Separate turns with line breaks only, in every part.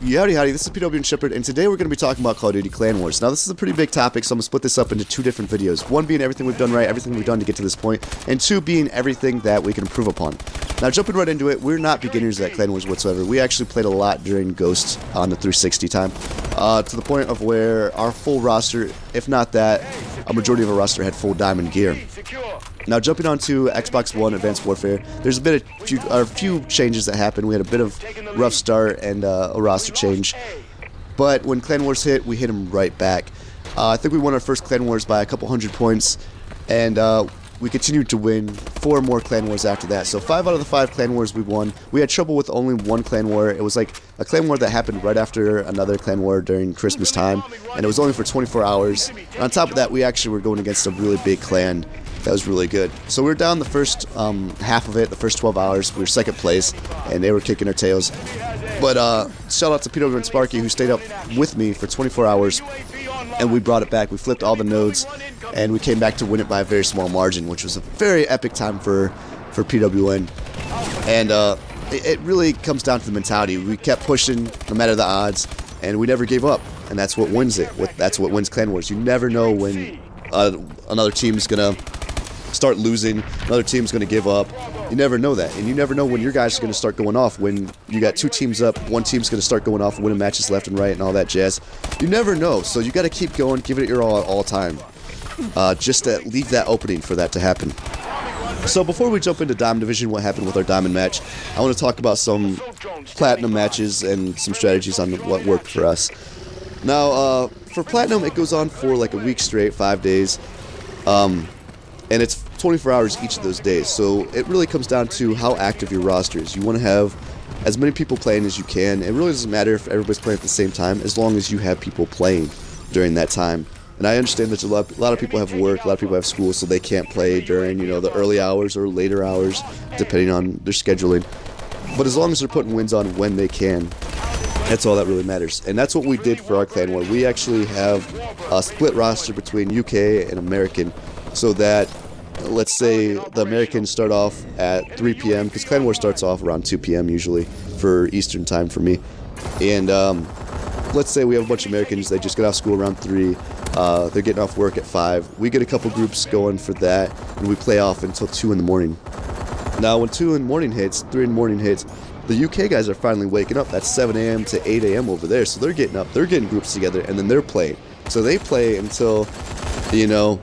Howdy, this is PwN Shepard, and today we're going to be talking about Call of Duty Clan Wars. Now, this is a pretty big topic, so I'm going to split this up into two different videos. One being everything we've done right, everything we've done to get to this point, and two being everything that we can improve upon. Now, jumping right into it, we're not beginners at Clan Wars whatsoever. We actually played a lot during Ghost on the 360 time, to the point of where our full roster, if not that, a majority of our roster had full diamond gear. Now, jumping on to Xbox One Advanced Warfare, there's a few changes that happened. We had a bit of rough start and a roster change, but when Clan Wars hit, we hit them right back. I think we won our first Clan Wars by a couple hundred points, and we continued to win 4 more Clan Wars after that. So 5 out of the 5 Clan Wars we won. We had trouble with only one Clan War. It was like a Clan War that happened right after another Clan War during Christmas time, and it was only for 24 hours. And on top of that, we actually were going against a really big clan that was really good. So we were down the first half of it, the first 12 hours. We were second place, and they were kicking our tails. But shout out to PwN and Sparky, who stayed up with me for 24 hours, and we brought it back. We flipped all the nodes, and we came back to win it by a very small margin, which was a very epic time for PwN. And it really comes down to the mentality. We kept pushing no matter the odds, and we never gave up. And that's what wins it. That's what wins Clan Wars. You never know when another team's gonna start losing, another team's going to give up. You never know that, and you never know when your guys are going to start going off. When you got 2 teams up, one team's going to start going off, winning matches left and right and all that jazz. You never know, so you got to keep going, give it your all time, just to leave that opening for that to happen. So before we jump into Diamond Division, what happened with our Diamond match, I want to talk about some Platinum matches and some strategies on what worked for us. Now, for Platinum, it goes on for like a week straight, 5 days. And it's 24 hours each of those days, so it really comes down to how active your roster is. You want to have as many people playing as you can. It really doesn't matter if everybody's playing at the same time, as long as you have people playing during that time. And I understand that a lot of people have work, a lot of people have school, so they can't play during, you know, the early hours or later hours, depending on their scheduling. But as long as they're putting wins on when they can, that's all that really matters. And that's what we did for our Clan War. We actually have a split roster between UK and American, so that, let's say the Americans start off at 3 p.m. because Clan War starts off around 2 p.m. usually for Eastern time for me. And let's say we have a bunch of Americans, they just get off school around 3, they're getting off work at 5. We get a couple groups going for that, and we play off until 2 in the morning. Now when 2 in the morning hits, 3 in the morning hits, the UK guys are finally waking up. That's 7 a.m. to 8 a.m. over there, so they're getting up, they're getting groups together, and then they're playing. So they play until, you know,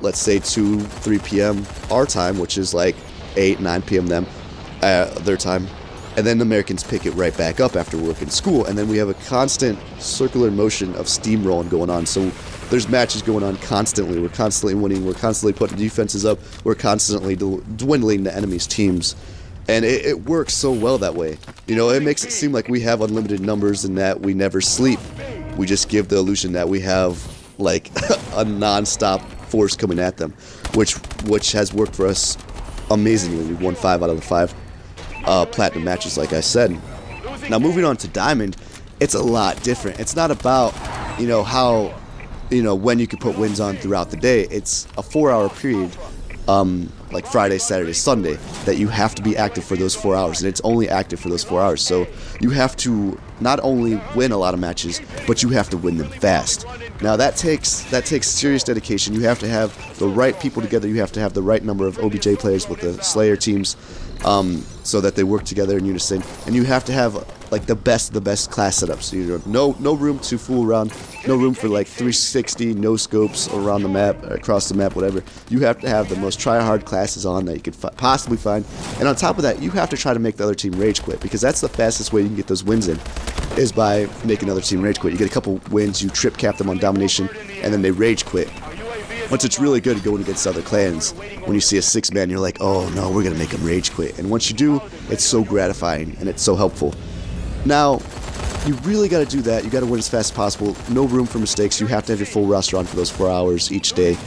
let's say 2, 3 p.m. our time, which is like 8, 9 p.m. their time, and then the Americans pick it right back up after work and school, and then we have a constant circular motion of steamrolling going on. So there's matches going on constantly. We're constantly winning. We're constantly putting defenses up. We're constantly dwindling the enemy's teams, and it works so well that way. You know, it makes it seem like we have unlimited numbers and that we never sleep. We just give the illusion that we have like a non-stop force coming at them, which has worked for us amazingly. We've won 5 out of the 5 Platinum matches, like I said. Now moving on to Diamond, it's a lot different. It's not about, you know, how, you know, when you can put wins on throughout the day. It's a 4-hour period, like Friday, Saturday, Sunday, that you have to be active for those 4 hours, and it's only active for those 4 hours. So you have to not only win a lot of matches, but you have to win them fast. Now that takes serious dedication. You have to have the right people together. You have to have the right number of OBJ players with the Slayer teams, so that they work together in unison. And you have to have like the best of the best class setups. So you know, no room to fool around, no room for like 360 no scopes around the map, across the map, whatever. You have to have the most try-hard classes on that you could possibly find. And on top of that, you have to try to make the other team rage quit, because that's the fastest way you can get those wins in, is by making another team rage quit. You get a couple wins, you trip cap them on domination, and then they rage quit. Once it's really good going against other clans, when you see a 6-man, you're like, oh no, we're gonna make them rage quit. And once you do, it's so gratifying and it's so helpful. Now, you really gotta do that. You gotta win as fast as possible. No room for mistakes. You have to have your full roster on for those 4 hours each day.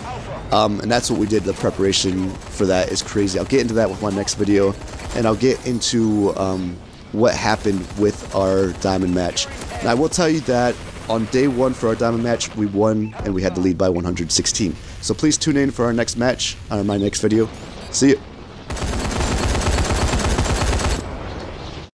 And that's what we did. The preparation for that is crazy. I'll get into that with my next video, and I'll get into what happened with our Diamond match. And I will tell you that on day 1 for our Diamond match, we won, and we had the lead by 116. So please tune in for our next match, my next video. See you.